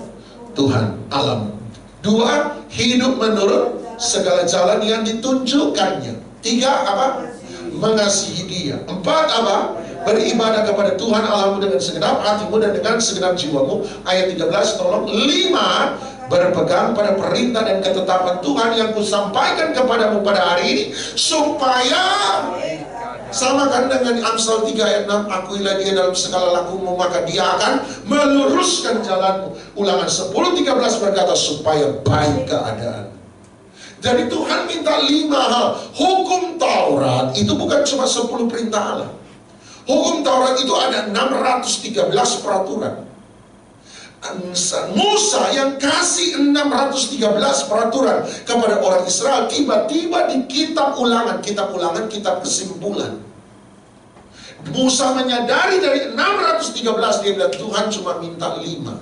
Tuhan alam. 2, hidup menurut segala jalan yang ditunjukkannya. 3, apa? Mengasihi dia. 4, apa? Beribadah kepada Tuhan Allahmu dengan segenap hatimu dan dengan segenap jiwamu. Ayat 13, tolong. 5, berpegang pada perintah dan ketetapan Tuhan yang kusampaikan kepadamu pada hari ini, supaya samakan dengan Amsal 3 ayat 6, akuilah dia dalam segala lakumu, maka dia akan meluruskan jalanmu. Ulangan 10:13 berkata, supaya baik keadaan. Jadi Tuhan minta 5 hal. Hukum Taurat itu bukan cuma 10 perintah Allah. Hukum Taurat itu ada 613 peraturan. Musa yang kasih 613 peraturan kepada orang Israel, tiba-tiba di kitab ulangan, kitab kesimpulan, Musa menyadari dari 613 dia bilang Tuhan cuma minta 5.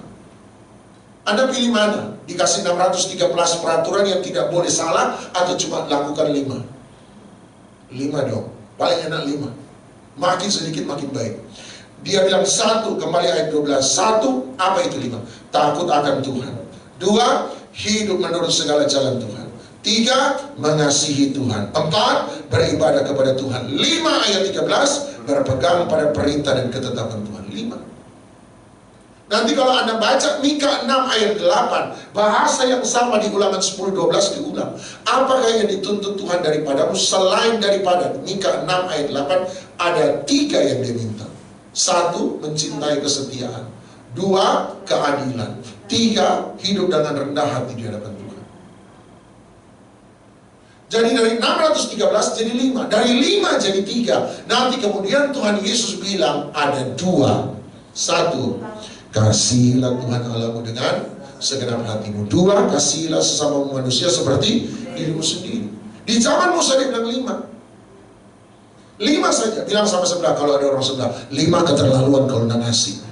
Anda pilih mana? Dikasih 613 peraturan yang tidak boleh salah, atau cuma lakukan 5? 5 dong, paling enak 5. Makin sedikit makin baik. Dia bilang 1, kembali ayat 12. 1, apa itu 5? Takut akan Tuhan. 2, hidup menurut segala jalan Tuhan. 3, mengasihi Tuhan. 4, beribadah kepada Tuhan. 5 ayat 13, berpegang pada perintah dan ketetapan Tuhan. 5. Nanti kalau Anda baca Mika 6 ayat 8, bahasa yang sama di Ulangan 10-12 diulang. Apakah yang dituntut Tuhan daripadamu selain daripada Mika 6 ayat 8? Ada 3 yang dia minta. 1, mencintai kesetiaan. 2, keadilan. 3, hidup dengan rendah hati di hadapan Tuhan. Jadi dari 613 jadi 5. Dari 5 jadi 3. Nanti kemudian Tuhan Yesus bilang ada 2. 1, kasihilah Tuhan Allahmu dengan segenap hatimu. 2, kasihilah sesama manusia seperti dirimu sendiri. Di zaman Musa dia bilang 5. 5 saja. Bilang sama sebelah, kalau ada orang sebelah, 5 keterlaluan kalau nak ngasih.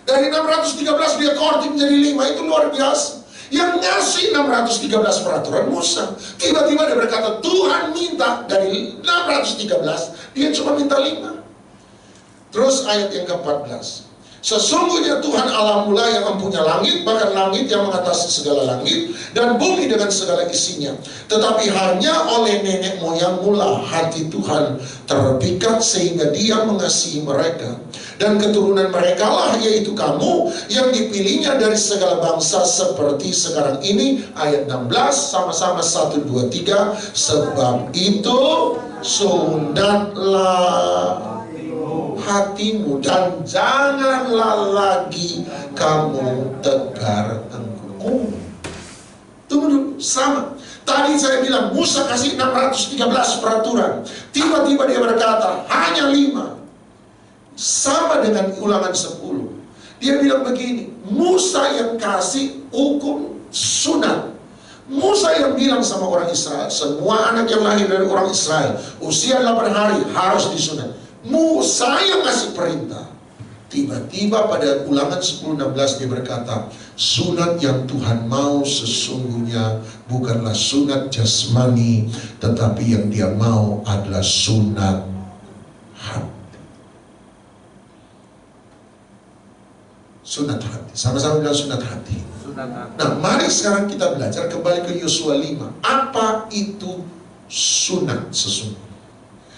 Dari 613 dia korting menjadi 5, itu luar biasa. Yang ngasih 613 peraturan Musa. Tiba-tiba dia berkata, Tuhan minta dari 613, dia cuma minta 5. Terus ayat yang ke-14. Sesungguhnya Tuhan Allahmu lah yang mempunyai langit, bahkan langit yang mengatasi segala langit, dan bumi dengan segala isinya. Tetapi hanya oleh nenek moyangmu lah hati Tuhan terpikat sehingga dia mengasihi mereka. Dan keturunan mereka lah, yaitu kamu, yang dipilihnya dari segala bangsa seperti sekarang ini. Ayat 16, sama-sama 1, 2, 3. Sebab itu sunatlah hatimu, dan janganlah lagi kamu tegar tengkuk. Tunggu dulu, sama. Tadi saya bilang Musa kasih 613 peraturan. Tiba-tiba dia berkata hanya 5. Sama dengan Ulangan 10. Dia bilang begini, Musa yang kasih hukum sunat. Musa yang bilang sama orang Israel, semua anak yang lahir dari orang Israel usia 8 hari harus disunat. Musa yang ngasih perintah. Tiba-tiba pada Ulangan 10:16 dia berkata, sunat yang Tuhan mau sesungguhnya bukanlah sunat jasmani, tetapi yang dia mau adalah sunat hati. Sunat hati. Sama-sama bilang sunat hati. Nah, mari sekarang kita belajar kembali ke Yosua 5. Apa itu sunat sesungguhnya?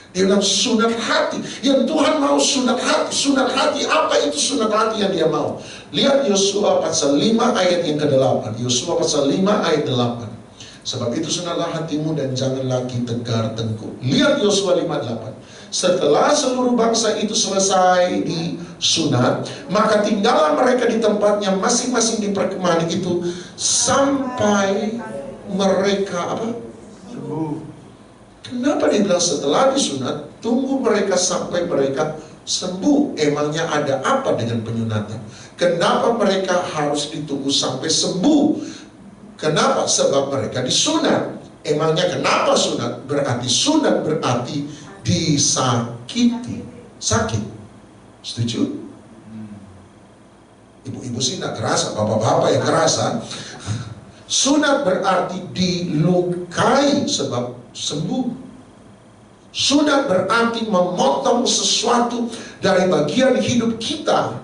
Dia bilang sunat hati. Yang Tuhan mau sunat hati. Sunat hati, apa itu sunat hati yang dia mau? Lihat Yosua pasal 5 ayat yang ke-8. Yosua pasal 5 ayat 8. Sebab itu sunatlah hatimu dan jangan lagi tegar tengkuk. Lihat Yosua 5:8. Setelah seluruh bangsa itu selesai disunat, maka tinggallah mereka di tempatnya masing-masing di perkemahan itu sampai mereka apa? Kenapa dia bilang setelah disunat? Tunggu mereka sampai mereka sembuh. Emangnya ada apa dengan penyunatan? Kenapa mereka harus ditunggu sampai sembuh? Kenapa? Sebab mereka disunat. Emangnya kenapa sunat? Berarti sunat berarti disakiti. Sakit. Setuju? Ibu-ibu sih gak kerasa, bapak-bapak yang kerasa. Sunat berarti dilukai sebab sembuh. Sunat berarti memotong sesuatu dari bagian hidup kita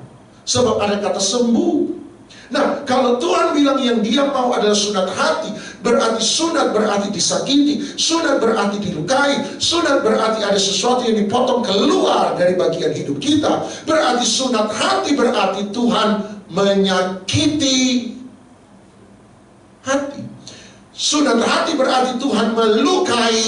sebab ada kata sembuh. Nah, kalau Tuhan bilang yang dia mau adalah sunat hati, berarti sunat berarti disakiti, sunat berarti dilukai, sunat berarti ada sesuatu yang dipotong keluar dari bagian hidup kita. Berarti sunat hati berarti Tuhan menyakiti hati. Sunat hati berarti Tuhan melukai.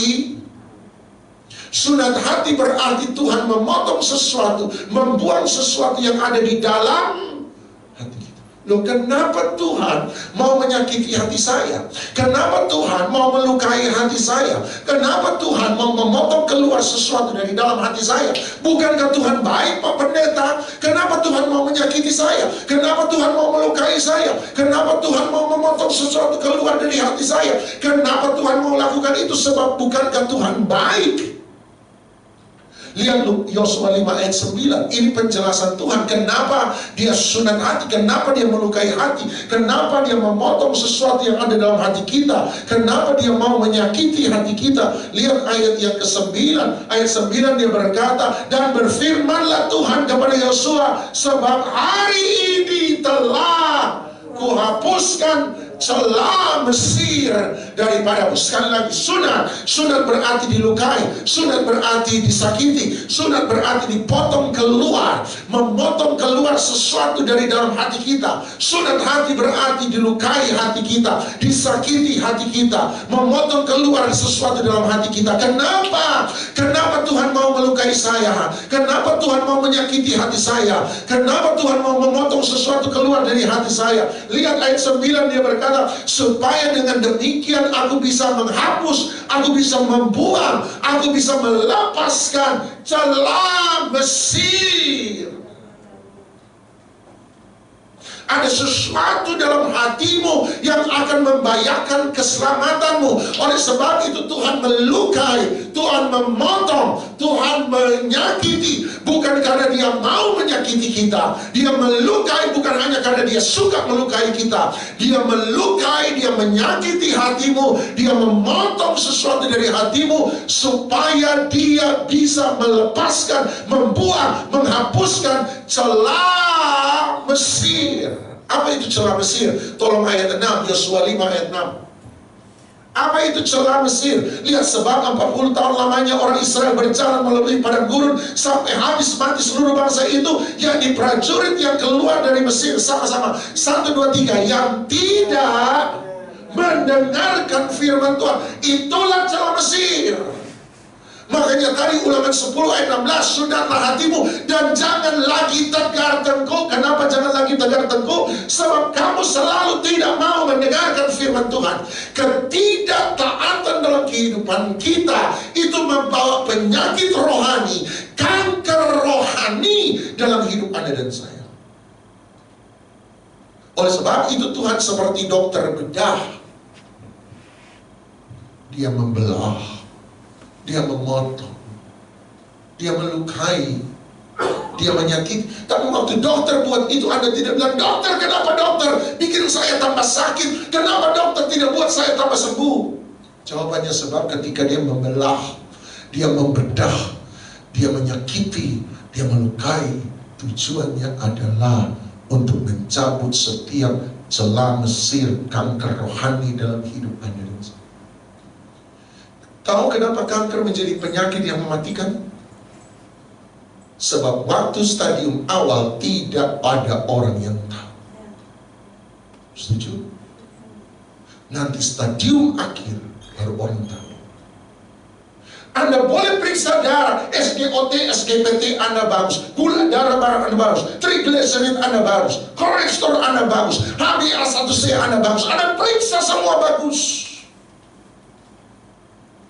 Sunat hati berarti Tuhan memotong sesuatu, membuang sesuatu yang ada di dalam hati kita. Loh, kenapa Tuhan mau menyakiti hati saya? Kenapa Tuhan mau melukai hati saya? Kenapa Tuhan mau memotong keluar sesuatu dari dalam hati saya? Bukankah Tuhan baik, Pak Pendeta? Kenapa Tuhan mau menyakiti saya? Kenapa Tuhan mau melukai saya? Kenapa Tuhan mau memotong sesuatu keluar dari hati saya? Kenapa Tuhan mau lakukan itu? Sebab bukankah Tuhan baik? Lihat Yosua 5 ayat 9. Ini penjelasan Tuhan. Kenapa dia sunat hati? Kenapa dia melukai hati? Kenapa dia memotong sesuatu yang ada dalam hati kita? Kenapa dia mau menyakiti hati kita? Lihat ayat yang ke-9. Ayat 9 dia berkata, dan berfirmanlah Tuhan kepada Yosua, sebab hari ini telah kuhapuskan celah Mesir daripada. Sekali lagi, sunat berarti dilukai, sunat berarti disakiti, sunat berarti dipotong keluar, memotong keluar sesuatu dari dalam hati kita. Sunat hati berarti dilukai hati kita, disakiti hati kita, memotong keluar sesuatu dalam hati kita. Kenapa? Kenapa Tuhan mau melukai saya? Kenapa Tuhan mau menyakiti hati saya? Kenapa Tuhan mau memotong sesuatu keluar dari hati saya? Lihat ayat 9 dia berkata, supaya dengan demikian aku bisa menghapus, aku bisa membuang, aku bisa melepaskan celah Mesir. Ada sesuatu dalam hatimu yang akan membahayakan keselamatanmu. Oleh sebab itu Tuhan melukai, Tuhan memotong, Tuhan menyakiti. Bukan karena dia mau menyakiti kita. Dia melukai bukan hanya karena dia suka melukai kita. Dia melukai, dia menyakiti hatimu. Dia memotong sesuatu dari hatimu supaya dia bisa melepaskan, membuang, menghapuskan celah Mesir. Apa itu celah Mesir? Tolong ayat 6, Yosua 5 ayat 6. Apa itu celah Mesir? Lihat, sebab 40 tahun lamanya orang Israel berjalan melalui padang gurun sampai habis mati seluruh bangsa itu, yakni prajurit yang keluar dari Mesir. Sama-sama, 1, 2, 3. Yang tidak mendengarkan firman Tuhan, itulah celah Mesir. Makanya tadi Ulangan 10 ayat 16, sudahlah hatimu dan jangan lagi tegar tengkuk. Kenapa jangan lagi tegar tengkuk? Sebab kamu selalu tidak mau mendengarkan firman Tuhan. Ketidaktaatan dalam kehidupan kita itu membawa penyakit rohani, kanker rohani dalam hidup Anda dan saya. Oleh sebab itu Tuhan seperti dokter bedah. Dia membelah, dia memotong, dia melukai, dia menyakiti. Tapi waktu dokter buat itu, Anda tidak bilang, dokter kenapa dokter bikin saya tambah sakit? Kenapa dokter tidak buat saya tambah sembuh? Jawabannya sebab ketika dia membelah, dia membedah, dia menyakiti, dia melukai, tujuannya adalah untuk mencabut setiap celah Mesir, kanker rohani dalam hidup Anda dan saya. Tahu kenapa kanker menjadi penyakit yang mematikan? Sebab waktu stadium awal tidak ada orang yang tahu. Setuju? Nanti stadium akhir baru orang tahu. Anda boleh periksa darah, SGOT, SGPT Anda bagus, gula darah Anda bagus, triglycerid Anda bagus, kolesterol Anda bagus, HbA1c Anda bagus. Anda periksa semua bagus.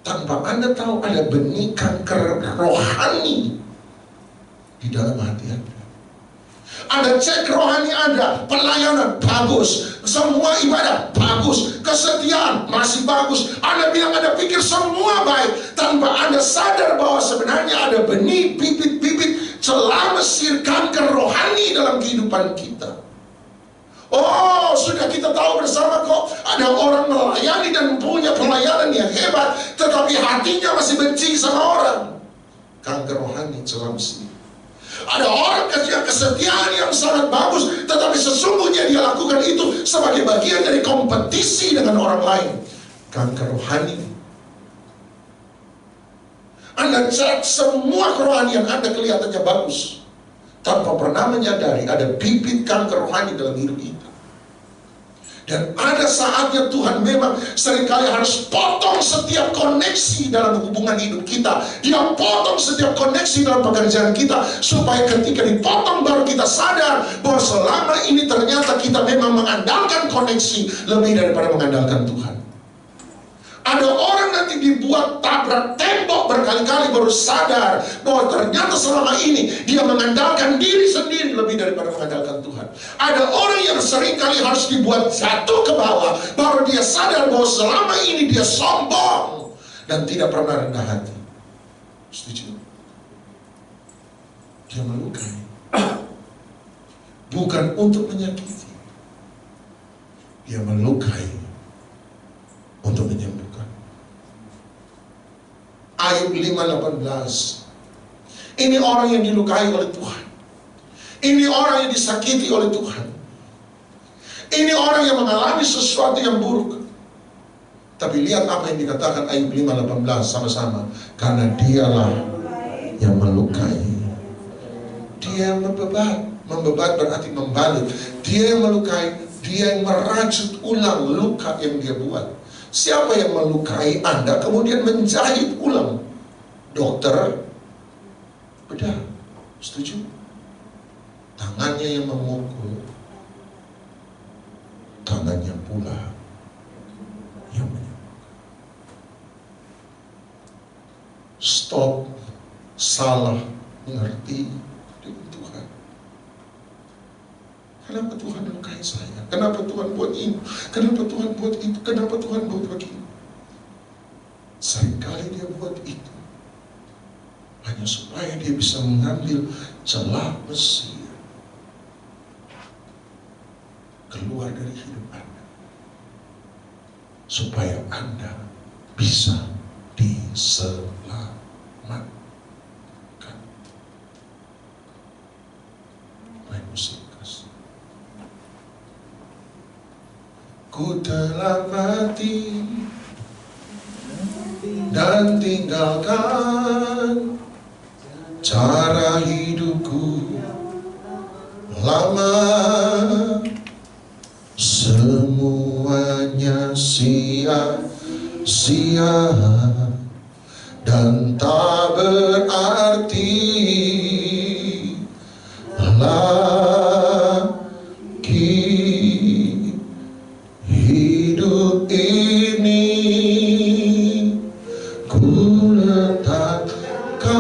Tanpa Anda tahu ada benih kanker rohani di dalam hati Anda. Anda cek rohani Anda, pelayanan bagus, semua ibadah bagus, kesetiaan masih bagus. Anda bilang, Anda pikir semua baik, tanpa Anda sadar bahwa sebenarnya ada benih, bibit-bibit celah Mesir, kanker rohani dalam kehidupan kita. Oh, sudah kita tahu bersama kok, ada orang melayani dan punya pelayanan yang hebat, tetapi hatinya masih benci sama orang. Kanker rohani, celah Mesir. Ada orang yang kesetiaan yang sangat bagus, tetapi sesungguhnya dia lakukan itu sebagai bagian dari kompetisi dengan orang lain. Kanker rohani. Anda cek semua kerohanian Anda kelihatannya bagus, tanpa pernah menyadari ada bibit kanker rohani dalam hidup kita. Dan ada saatnya Tuhan memang seringkali harus potong setiap koneksi dalam hubungan hidup kita. Dia potong setiap koneksi dalam pekerjaan kita, supaya ketika dipotong baru kita sadar bahwa selama ini ternyata kita memang mengandalkan koneksi lebih daripada mengandalkan Tuhan. Ada orang nanti dibuat tabrak tembok berkali-kali baru sadar bahwa ternyata selama ini dia mengandalkan diri sendiri lebih daripada mengandalkan Tuhan. Ada orang yang seringkali harus dibuat jatuh ke bawah baru dia sadar bahwa selama ini dia sombong dan tidak pernah rendah hati. Setuju? Dia melukai. Bukan untuk menyakiti. Dia melukai untuk menyembuhkan. Ayub 5:18. Ini orang yang dilukai oleh Tuhan. Ini orang yang disakiti oleh Tuhan. Ini orang yang mengalami sesuatu yang buruk. Tapi lihat apa yang dikatakan Ayub 5:18 sama-sama. Karena dialah yang melukai. Dia yang membebat. Membebat berarti membalik. Dia yang melukai. Dia yang merajut ulang luka yang dia buat. Siapa yang melukai Anda kemudian menjahit ulang? Dokter bedah. Setuju? Tangannya yang memukul, tangannya pula yang menyembuhkan. Stop salah mengerti dengan Tuhan. Kenapa Tuhan melukai saya? Kenapa Tuhan buat ini? Kenapa Tuhan buat itu? Kenapa Tuhan buat begini? Seringkali dia buat itu hanya supaya dia bisa mengambil celah Mesir keluar dari hidup Anda, supaya Anda bisa diselamatkan. Main musik. Ku telah mati dan tinggalkan cara hidupku lama. Semuanya sia-sia dan tak berarti lagi. Hidup ini ku letakkan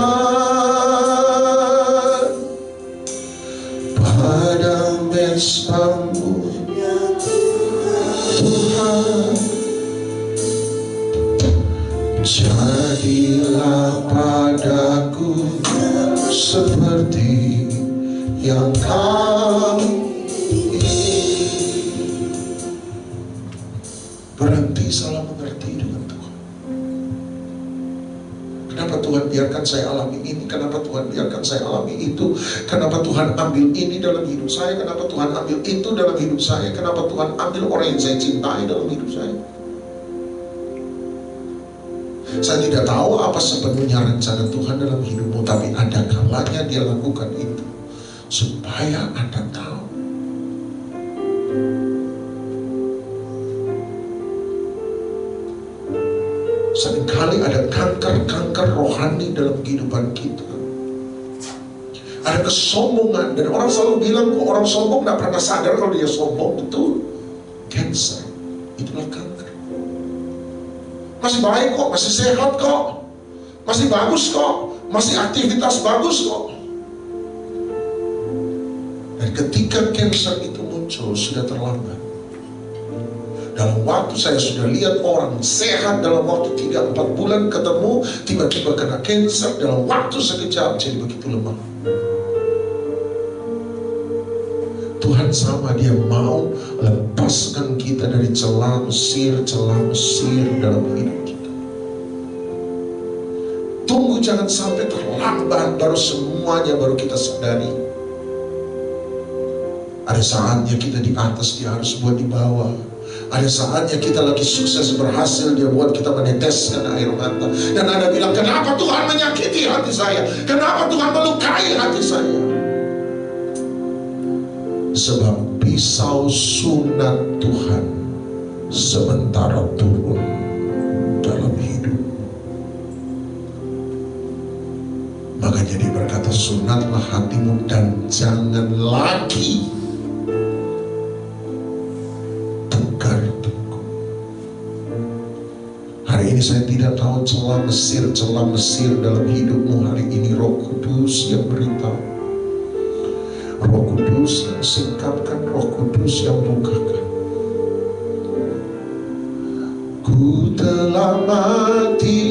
pada mesbah-Mu, Tuhan. Jadilah padaku seperti yang Kau berhenti salah mengerti dengan Tuhan. Kenapa Tuhan biarkan saya alami ini? Kenapa Tuhan biarkan saya alami itu? Kenapa Tuhan ambil ini dalam hidup saya? Kenapa Tuhan ambil itu dalam hidup saya? Kenapa Tuhan ambil orang yang saya cintai dalam hidup saya? Saya tidak tahu apa sepenuhnya rencana Tuhan dalam hidupmu, tapi ada kalanya Dia lakukan itu supaya Anda tahu. Seringkali ada kanker-kanker rohani dalam kehidupan kita. Ada kesombongan, dan orang selalu bilang kok orang sombong tidak pernah sadar kalau dia sombong. Betul. Cancer, itulah kanker. Masih baik kok, masih sehat kok, masih bagus kok, masih aktivitas bagus kok. Dan ketika cancer itu muncul, sudah terlambat. Dalam waktu saya sudah lihat orang sehat dalam waktu 3-4 bulan ketemu, tiba-tiba kena cancer dalam waktu sekejap jadi begitu lemah. Tuhan sama, Dia mau lepaskan kita dari celah Mesir dalam hidup kita. Tunggu, jangan sampai terlambat baru semuanya baru kita sadari. Ada saatnya kita di atas, Dia harus buat di bawah. Ada saatnya kita lagi sukses berhasil, Dia buat kita meneteskan air mata. Dan Anda bilang, kenapa Tuhan menyakiti hati saya? Kenapa Tuhan melukai hati saya? Sebab pisau sunat Tuhan sementara turun dalam hidup. Makanya dia berkata, sunatlah hatimu dan jangan lagi tegar-tengkuk. Hari ini saya tidak tahu celah Mesir dalam hidupmu hari ini. Roh Kudus yang beritahu, Roh Kudus yang singkapkan, Roh Kudus yang bukakan. Ku telah mati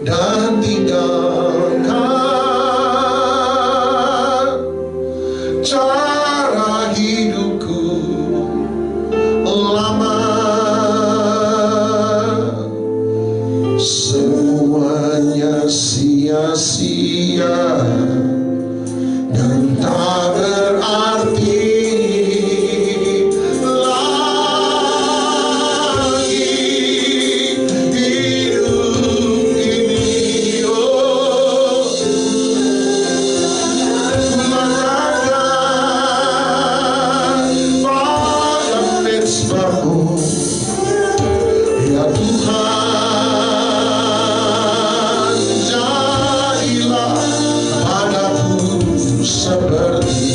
dan tinggalkan cara hidupku lama. Semuanya sia-sia dan tak berarti lagi hidup ini. Oh, mengatakan pada mezbahmu, ya Tuhan, jadilah padaku seperti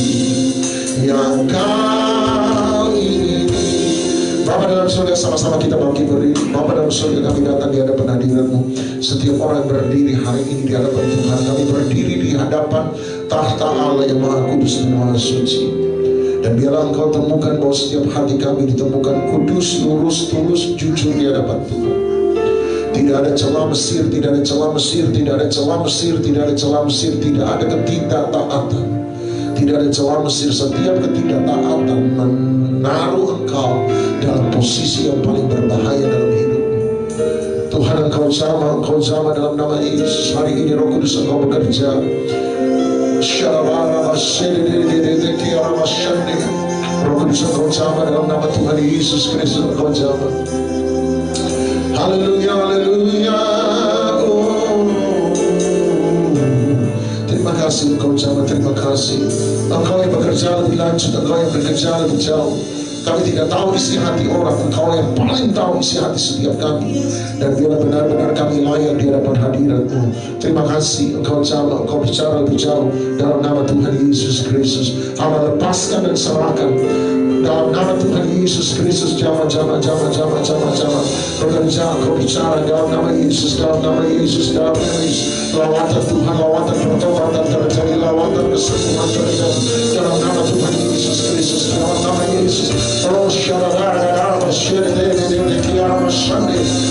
yang Kau ingini. Bapa dalam surga, sama-sama kita bangkit berdiri. Bapa dalam surga, kami datang di hadapan hadirat-Mu. Setiap orang berdiri hari ini di hadapan Tuhan. Kami berdiri di hadapan tahta Allah yang Maha Kudus dan Maha Suci. Dan biarlah Engkau temukan bahwa setiap hati kami ditemukan kudus, lurus, tulus, jujur di hadapan Tuhan. Tidak ada celah Mesir, tidak ada celah Mesir, tidak ada celah Mesir, tidak ada celah Mesir, tidak ada ketidaktaatan, tidak ada celah Mesir. Setiap ketidaktaatan menaruh Engkau dalam posisi yang paling berbahaya dalam hidupmu. Tuhan, Engkau jamah dalam nama Yesus. Hari ini Roh Kudus Engkau bekerja. Roh Kudus Engkau jamah dalam nama Tuhan Yesus Kristus. Engkau jamah. Haleluya, haleluya. Oh, terima kasih Engkau jamah, terima kasih. Engkau yang bekerja lebih lanjut, Engkau yang bekerja lebih jauh. Kami tidak tahu isi hati orang, Engkau yang paling tahu isi hati setiap kami. Dan biarlah benar-benar kami layak di hadapan hadirat-Mu. Terima kasih Engkau jamah, Engkau bicara lebih jauh dalam nama Tuhan Yesus Kristus. Allah lepaskan dan serahkan dalam nama Tuhan Yesus Kristus. Jamah bekerja, Engkau bicara dalam nama Yesus, dalam nama Yesus, dalam nama Yesus. Lawatan Tuhan, lawatan pertobatan terjadi, lawatan kesembuhan terjadi dalam nama Tuhan Yesus Kristus, dalam nama Yesus.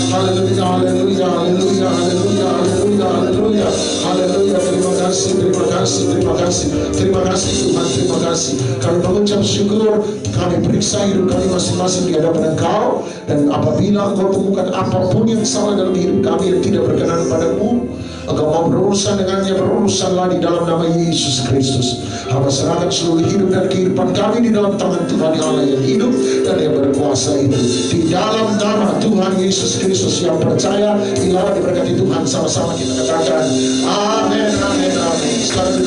Haleluya, haleluya, haleluya, haleluya, haleluya, haleluya, haleluya. Terima kasih, terima kasih, terima kasih, terima kasih Tuhan, terima kasih. Kami mengucap syukur, kami periksa hidup kami masing-masing di hadapan Engkau. Dan apabila Engkau temukan apapun yang salah dalam hidup kami yang tidak berkenan padamu, Engkau mau berurusan dengannya, beruruskanlah di dalam nama Yesus Kristus. Hamba serahkan seluruh hidup dan kehidupan kami di dalam tangan Tuhan Allah yang hidup dan yang berkuasa itu. Di dalam nama Tuhan Yesus Kristus, yang percaya, dilawan diberkati Tuhan, sama-sama kita katakan amin, amin, amin. Sekarang